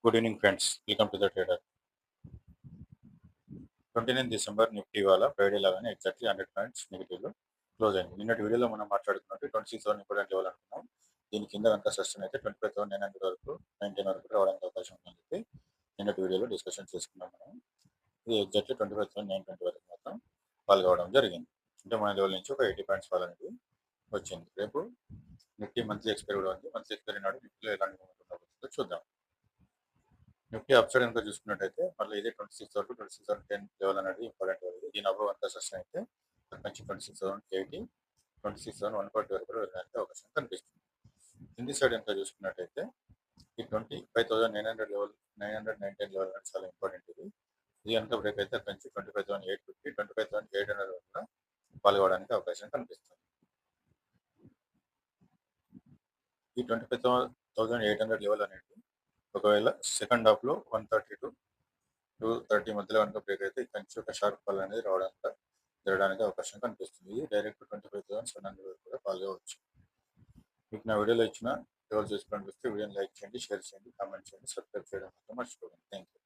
Good evening friends, welcome to the trader. 29 December Nifty ఇవాళ Friday లాగానే exactly 100 points నెగిటివ్లో close అయింది. నిన్నటి వీడియోలో మనం మాట్లాడుకున్నట్టు 26,000 ఇంపార్టెంట్ లెవెల్ అనుకున్నాం. దీని కింద కనుక సస్టైన్ అయితే 25,900 వరకు 19 వరకు రావడానికి అవకాశం ఉందని చెప్పి నిన్నటి వీడియోలో డిస్కషన్ చేసుకున్నాం మనం. ఇది ఎగ్జాక్ట్లీ 25,920 వరకు మాత్రం ఫాల్ కావడం జరిగింది. అంటే మన లెవెల్ నుంచి ఒక 80 పాయింట్స్ ఫాల్ అనేది వచ్చింది. రేపు నిఫ్టీ మంత్లీ ఎక్స్పైరీ కూడా ఉంది. మంత్లీ ఎక్స్పైరీ నాడు నిఫ్టీలో ఎలాంటి మూమెంట్ ఉండబోతుందో చూద్దాం. నిఫ్టీ అప్ సైడ్ కనుక చూసుకున్నట్టయితే మళ్ళీ ఇదే 26 వరకు 26,10 లెవెల్ అనేది ఇంపార్టెంట్ లెవెల్. దీని అబవ్ కనుక సస్టైన్ అయితే అక్కడ నుంచి 26,080 26,140 వరకు వెళ్ళడానికి అవకాశం కనిపిస్తుంది. కింది సైడ్ కనుక చూసుకున్నట్టయితే ఈ 25,900 లెవెల్ 919 లెవెల్ అనేది చాలా ఇంపార్టెంట్. ఇది కనుక బ్రేక్ అయితే అక్కడ నుంచి 25,850 25,800 వరకు పాల్గొనడానికి అవకాశం కనిపిస్తుంది. ఈ 25,800 లెవెల్ అనేది ఒకవేళ సెకండ్ హాఫ్ లో 130 టు 230 మధ్యలో కనుక బ్రేక్ అయితే ఇక్కడ నుంచి ఒక షార్ప్ ఫాల్ అనేది జరగడానికి అవకాశం కనిపిస్తుంది. ఇది డైరెక్ట్ 25,700 వరకు కూడా ఫాల్ కావచ్చు. మీకు నా వీడియోలో ఇచ్చిన లెవెల్ చూసుకోవడానికి వస్తే వీడియోని లైక్ చేయండి, షేర్ చేయండి, కామెంట్ చేయండి, సబ్స్క్రైబ్ చేయడం మాత్రం మర్చిపోకండి. Thank you.